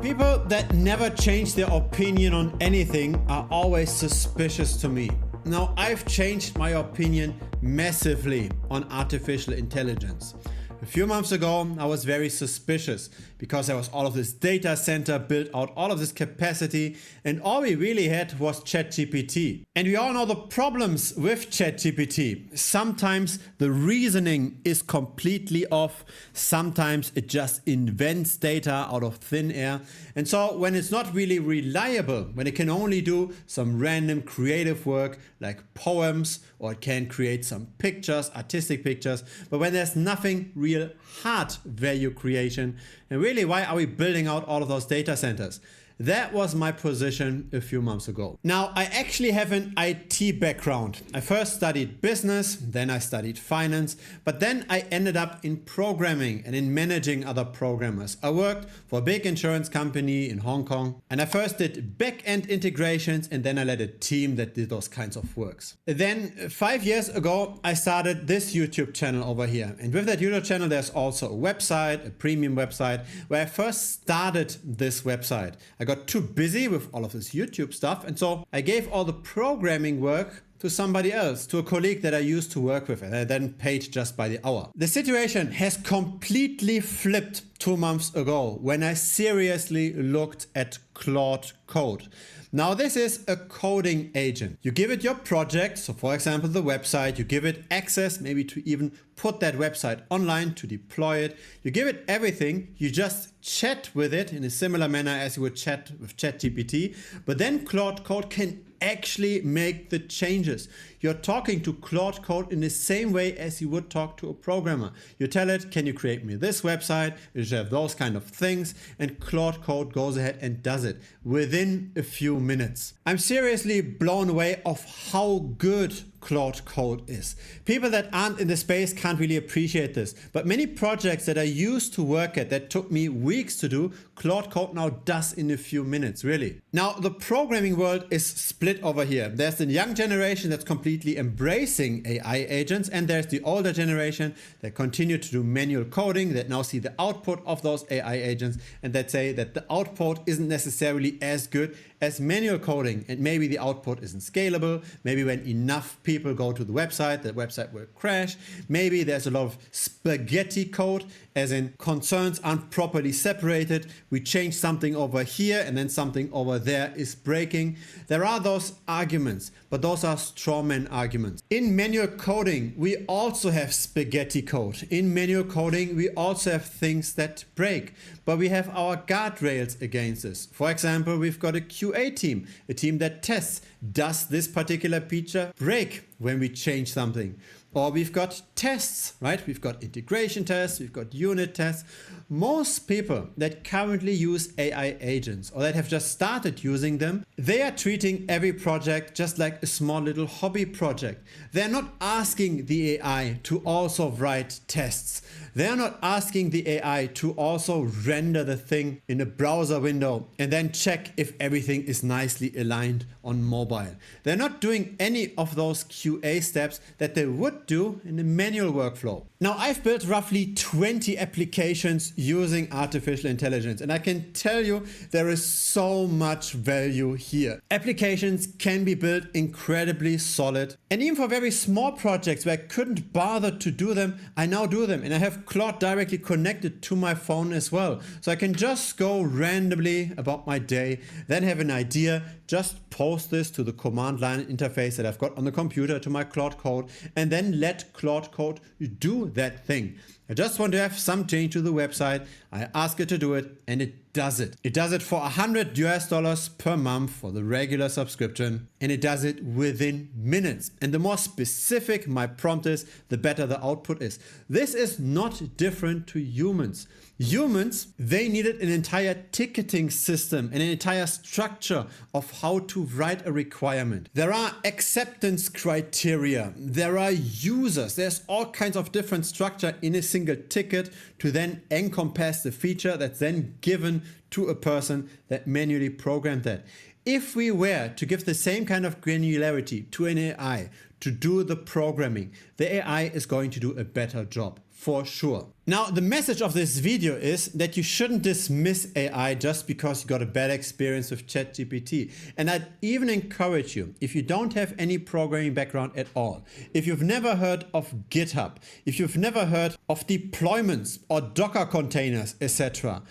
People that never change their opinion on anything are always suspicious to me. Now, I've changed my opinion massively on artificial intelligence. A few months ago, I was very suspicious because there was all of this data center built out, all of this capacity, and all we really had was ChatGPT. And we all know the problems with ChatGPT. Sometimes the reasoning is completely off. Sometimes it just invents data out of thin air. And so when it's not really reliable, when it can only do some random creative work like poems, or it can create some pictures, artistic pictures, but when there's nothing real hard value creation, and really, why are we building out all of those data centers? That was my position a few months ago. Now, I actually have an IT background. I first studied business, then I studied finance, but then I ended up in programming and in managing other programmers. I worked for a big insurance company in Hong Kong, and I first did back-end integrations, and then I led a team that did those kinds of works. Then 5 years ago, I started this YouTube channel over here. And with that YouTube channel, there's also a website, a premium website, where I first started this website. I got too busy with all of this YouTube stuff, and so I gave all the programming work to somebody else, to a colleague that I used to work with, and I then paid just by the hour. The situation has completely flipped 2 months ago when I seriously looked at Claude Code. Now, this is a coding agent. You give it your project, so for example the website, you give it access maybe to even put that website online, to deploy it. You give it everything, you just chat with it in a similar manner as you would chat with ChatGPT, but then Claude Code can actually make the changes. You're talking to Claude Code in the same way as you would talk to a programmer. You tell it, can you create me this website? You should have those kind of things, and Claude Code goes ahead and does it within a few minutes. I'm seriously blown away of how good Claude Code is. People that aren't in the space can't really appreciate this, but many projects that I used to work at that took me weeks to do, Claude Code now does in a few minutes, really. Now, the programming world is split over here. There's the young generation that's completely embracing AI agents, and there's the older generation that continue to do manual coding, that now see the output of those AI agents, and that say that the output isn't necessarily as good as manual coding, and maybe the output isn't scalable. Maybe when enough people go to the website will crash. Maybe there's a lot of spaghetti code, as in concerns aren't properly separated. We change something over here and then something over there is breaking. There are those arguments, but those are strawman arguments. In manual coding, we also have spaghetti code. In manual coding, we also have things that break, but we have our guardrails against this. For example, we've got a QA team, a team that tests, does this particular feature break when we change something? Or we've got tests, right? We've got integration tests, we've got unit tests. Most people that currently use AI agents or that have just started using them, they are treating every project just like a small little hobby project. They're not asking the AI to also write tests. They're not asking the AI to also render the thing in a browser window and then check if everything is nicely aligned on mobile. They're not doing any of those QA steps that they would do in a manual workflow. Now, I've built roughly 20 applications using artificial intelligence, and I can tell you there is so much value here. Applications can be built incredibly solid, and even for very small projects where I couldn't bother to do them, I now do them, and I have Claude directly connected to my phone as well. So I can just go randomly about my day, then have an idea, just post this to the command line interface that I've got on the computer to my Claude Code, and then let Claude Code do that thing. I just want to have some change to the website. I ask it to do it, and it does it. It does it for $100 per month for the regular subscription, and it does it within minutes. And the more specific my prompt is, the better the output is. This is not different to humans. Humans, they needed an entire ticketing system and an entire structure of how to write a requirement. There are acceptance criteria, there are users, there's all kinds of different structure in a single ticket to then encompass the feature that's then given to a person that manually programmed that. if we were to give the same kind of granularity to an AI to do the programming, the AI is going to do a better job. For sure. Now, the message of this video is that you shouldn't dismiss AI just because you got a bad experience with ChatGPT. And I'd even encourage you, if you don't have any programming background at all, if you've never heard of GitHub, if you've never heard of deployments or Docker containers, etc.,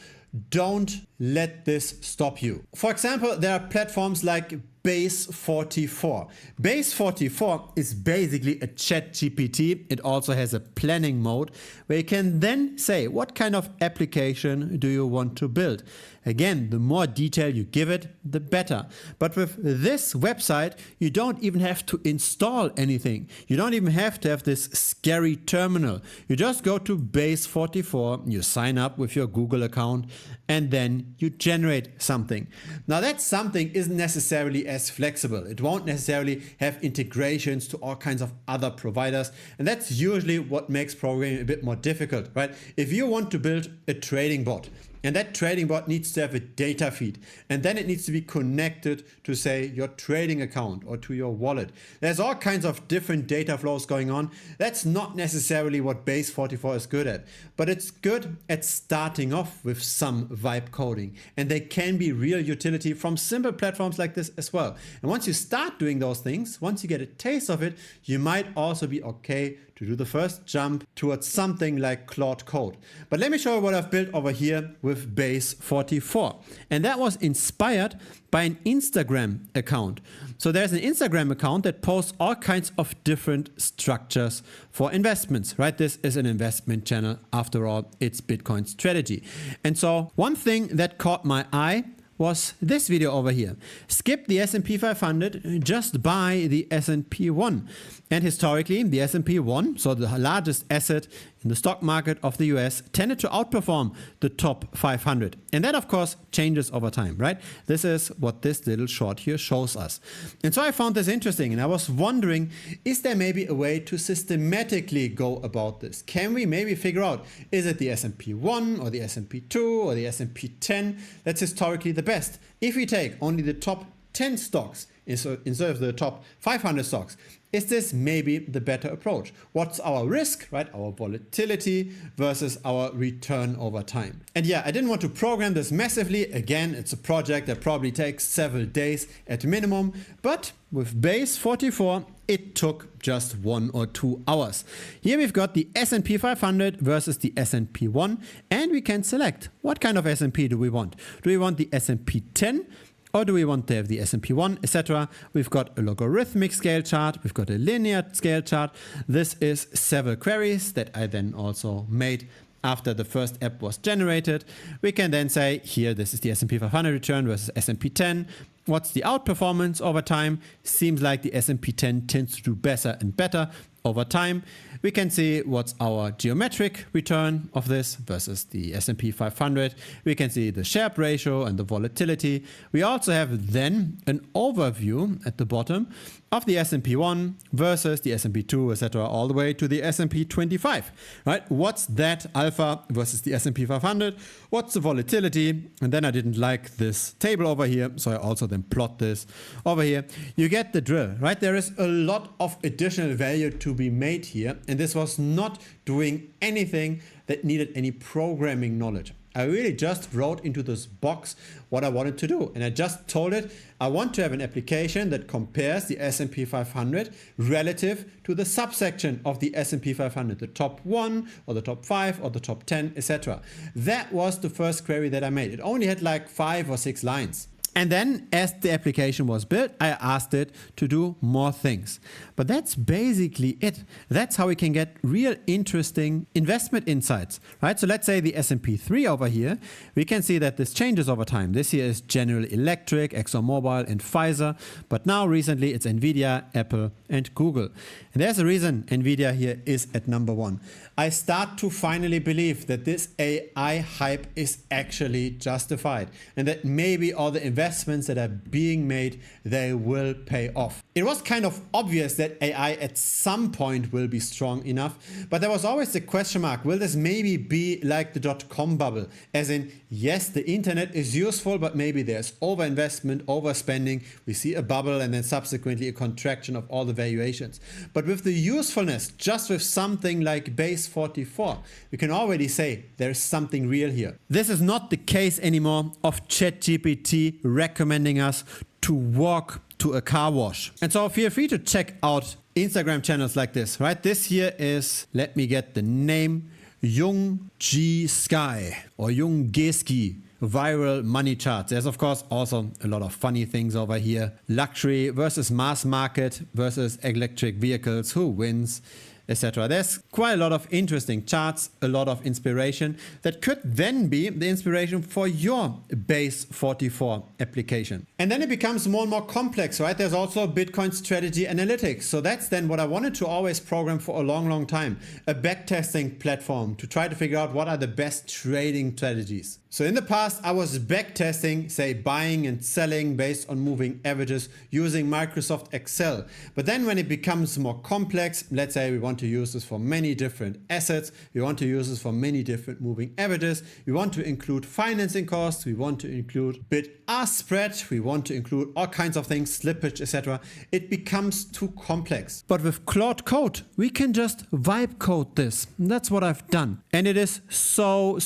don't let this stop you. For example, there are platforms like Base44. Base44 is basically a ChatGPT. It also has a planning mode where you can then say what kind of application do you want to build. Again, the more detail you give it, the better. But with this website, you don't even have to install anything. You don't even have to have this scary terminal. You just go to Base44, you sign up with your Google account, and then you generate something. Now that something isn't necessarily as flexible. It won't necessarily have integrations to all kinds of other providers. And that's usually what makes programming a bit more difficult, right? If you want to build a trading bot, and that trading bot needs to have a data feed, and then it needs to be connected to, say, your trading account or to your wallet. There's all kinds of different data flows going on. That's not necessarily what Base44 is good at, but it's good at starting off with some vibe coding, and they can be real utility from simple platforms like this as well. And once you start doing those things, once you get a taste of it, you might also be okay to do the first jump towards something like Claude Code. But let me show you what I've built over here with Base44. And that was inspired by an Instagram account. So there's an Instagram account that posts all kinds of different structures for investments, right? This is an investment channel. After all, it's Bitcoin strategy. And so one thing that caught my eye was this video over here. Skip the S&P 500, just buy the S&P 1. And historically, the S&P 1, so the largest asset in the stock market of the US, tended to outperform the top 500. And that, of course, changes over time, right? This is what this little short here shows us. And so I found this interesting, and I was wondering, is there maybe a way to systematically go about this? Can we maybe figure out, is it the S&P 1 or the S&P 2 or the S&P 10 that's historically the best? If we take only the top 10 stocks instead of the top 500 stocks, is this maybe the better approach? What's our risk, right? Our volatility versus our return over time. And yeah, I didn't want to program this massively. Again, it's a project that probably takes several days at minimum, but with Base44, it took just 1 or 2 hours. Here we've got the S&P 500 versus the S&P 1, and we can select what kind of S&P do we want. Do we want the S&P 10? Or do we want to have the S&P 1, etc.? We've got a logarithmic scale chart. We've got a linear scale chart. This is several queries that I then also made after the first app was generated. We can then say, here, this is the S&P 500 return versus S&P 10. What's the outperformance over time? Seems like the S&P 10 tends to do better and better over time. We can see what's our geometric return of this versus the S&P 500. We can see the Sharpe ratio and the volatility. We also have then an overview at the bottom of the S&P 1 versus the S&P 2, etc., all the way to the S&P 25, right? What's that alpha versus the S&P 500? What's the volatility? And then I didn't like this table over here, so I also then plot this over here. You get the drill, right? There is a lot of additional value to be made here, and this was not doing anything that needed any programming knowledge. I really just wrote into this box what I wanted to do. And I just told it, I want to have an application that compares the S&P 500 relative to the subsection of the S&P 500, the top 1 or the top 5 or the top 10, etc. That was the first query that I made. It only had like 5 or 6 lines. And then as the application was built, I asked it to do more things. But that's basically it. That's how we can get real interesting investment insights, right? So let's say the S&P 3 over here, we can see that this changes over time. This here is General Electric, ExxonMobil and Pfizer. But now recently it's Nvidia, Apple and Google. And there's a reason Nvidia here is at number 1. I start to finally believe that this AI hype is actually justified and that maybe all the investment investments that are being made, they will pay off. It was kind of obvious that AI at some point will be strong enough, but there was always the question mark, will this maybe be like the dot-com bubble? As in, yes, the internet is useful, but maybe there's overinvestment, overspending, we see a bubble and then subsequently a contraction of all the valuations. But with the usefulness, just with something like base 44, we can already say there's something real here. This is not the case anymore of ChatGPT recommending us to walk to a car wash. And so feel free to check out Instagram channels like this, right? This here is, let me get the name, Jung G Sky or Jung G Ski. Viral money charts. There's of course also a lot of funny things over here. Luxury versus mass market versus electric vehicles. Who wins? Etc. There's quite a lot of interesting charts, a lot of inspiration that could then be the inspiration for your base 44 application. And then it becomes more and more complex, right? There's also Bitcoin strategy analytics. So that's then what I wanted to always program for a long time. A backtesting platform to try to figure out what are the best trading strategies. So in the past, I was backtesting, say buying and selling based on moving averages using Microsoft Excel. But then when it becomes more complex, let's say we want to use this for many different assets, we want to use this for many different moving averages, we want to include financing costs, we want to include bid-ask spread, we want to include all kinds of things, slippage, etc. It becomes too complex. But with Claude Code, we can just vibe code this. That's what I've done. And it is so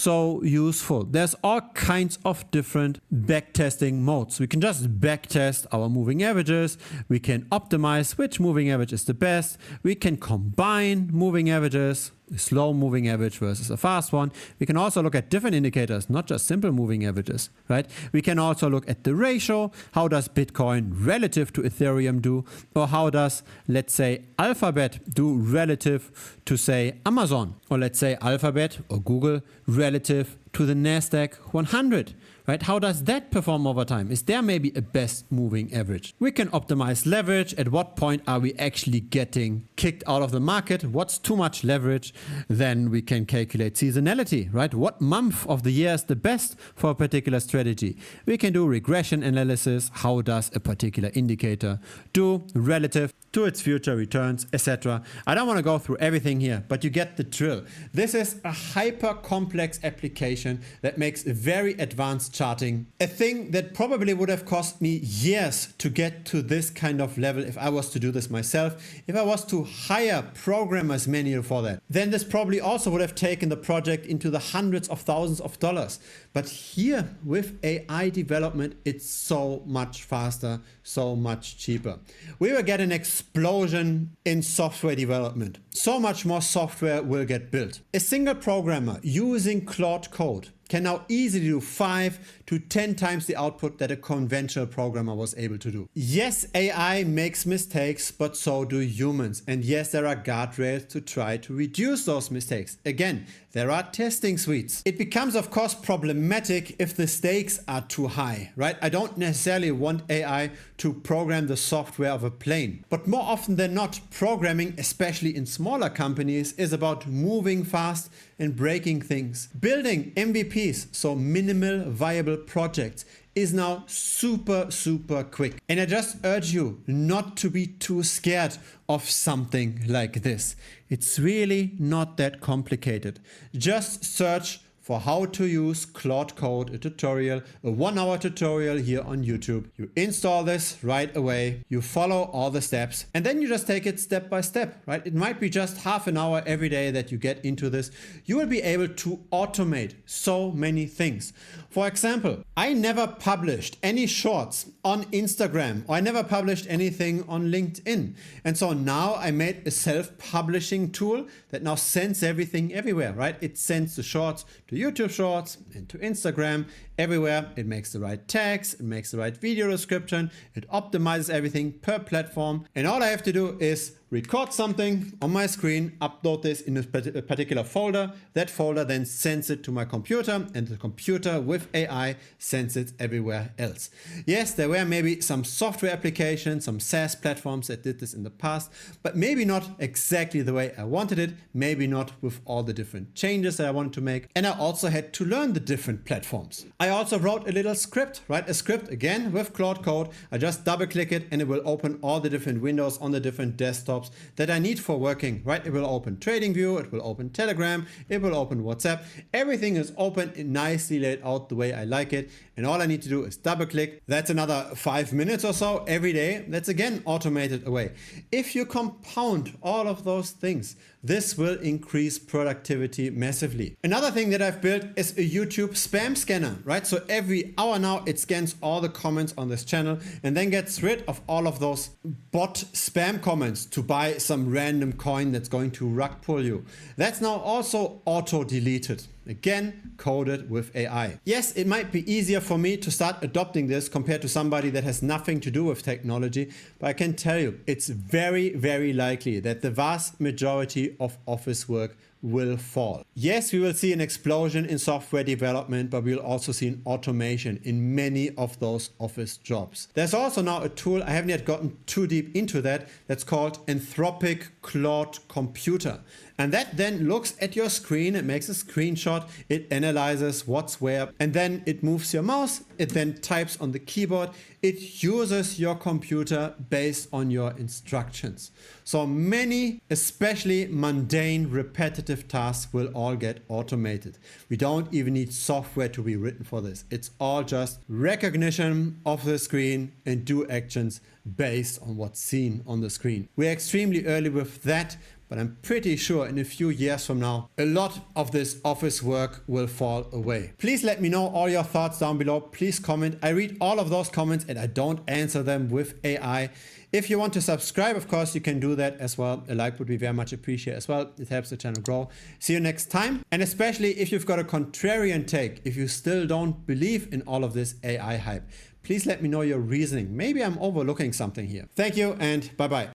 useful. There's all kinds of different backtesting modes. We can just backtest our moving averages. We can optimize which moving average is the best. We can combine moving averages, a slow moving average versus a fast one. We can also look at different indicators, not just simple moving averages, right? We can also look at the ratio. How does Bitcoin relative to Ethereum do? Or how does, let's say, Alphabet do relative to, say, Amazon? Or let's say Alphabet or Google relative to the NASDAQ 100, right? How does that perform over time? Is there maybe a best moving average? We can optimize leverage. At what point are we actually getting kicked out of the market? What's too much leverage? Then we can calculate seasonality, right? What month of the year is the best for a particular strategy? We can do regression analysis. How does a particular indicator do relative to its future returns, etc. I don't want to go through everything here, but you get the drill. This is a hyper complex application that makes very advanced charting, a thing that probably would have cost me years to get to this kind of level if I was to do this myself. If I was to hire programmers manual for that, then this probably also would have taken the project into the hundreds of thousands of dollars. But here with AI development, it's so much faster, so much cheaper. We will get an explosion in software development. So much more software will get built. A single programmer using Claude Code can now easily do 5 to 10 times the output that a conventional programmer was able to do. Yes, AI makes mistakes, but so do humans. And yes, there are guardrails to try to reduce those mistakes. Again, there are testing suites. It becomes, of course, problematic if the stakes are too high, right? I don't necessarily want AI to program the software of a plane. But more often than not, programming, especially in smaller companies, is about moving fast and breaking things. Building MVPs, so minimal viable projects, is now super quick. And I just urge you not to be too scared of something like this. It's really not that complicated. Just search for how to use Claude Code, a tutorial, a 1-hour tutorial here on YouTube. You install this right away, you follow all the steps, and then you just take it step by step, right? It might be just half an hour every day that you get into this. You will be able to automate so many things. For example, I never published any shorts on Instagram, or I never published anything on LinkedIn. And so now I made a self-publishing tool that now sends everything everywhere, right? It sends the shorts to YouTube Shorts and to Instagram, everywhere. It makes the right tags, it makes the right video description, it optimizes everything per platform. And all I have to do is record something on my screen, upload this in a particular folder. That folder then sends it to my computer, and the computer with AI sends it everywhere else. Yes, there were maybe some software applications, some SaaS platforms that did this in the past, but maybe not exactly the way I wanted it, maybe not with all the different changes that I wanted to make. And I also had to learn the different platforms. I I also wrote a little script, right? A script again with Claude Code. I just double click it and it will open all the different windows on the different desktops that I need for working, right? It will open TradingView, it will open Telegram, it will open WhatsApp. Everything is open and nicely laid out the way I like it. And all I need to do is double click. That's another 5 minutes or so every day. That's again automated away. If you compound all of those things, this will increase productivity massively. Another thing that I've built is a YouTube spam scanner, right? So every hour now it scans all the comments on this channel and then gets rid of all of those bot spam comments to buy some random coin that's going to rug pull you. That's now also auto deleted. Again, coded with AI. Yes, it might be easier for me to start adopting this compared to somebody that has nothing to do with technology, but I can tell you it's very, very likely that the vast majority of office work will fall. Yes, we will see an explosion in software development, but we'll also see an automation in many of those office jobs. There's also now a tool, I haven't yet gotten too deep into that, that's called Anthropic Claude Computer. And that then looks at your screen, it makes a screenshot, it analyzes what's where, and then it moves your mouse, it then types on the keyboard, it uses your computer based on your instructions. So many, especially mundane, repetitive tasks will all get automated. We don't even need software to be written for this. It's all just recognition of the screen and do actions based on what's seen on the screen. We're extremely early with that, but I'm pretty sure in a few years from now, a lot of this office work will fall away. Please let me know all your thoughts down below. Please comment. I read all of those comments and I don't answer them with AI. If you want to subscribe, of course, you can do that as well. A like would be very much appreciated as well. It helps the channel grow. See you next time. And especially if you've got a contrarian take, if you still don't believe in all of this AI hype, please let me know your reasoning. Maybe I'm overlooking something here. Thank you and bye-bye.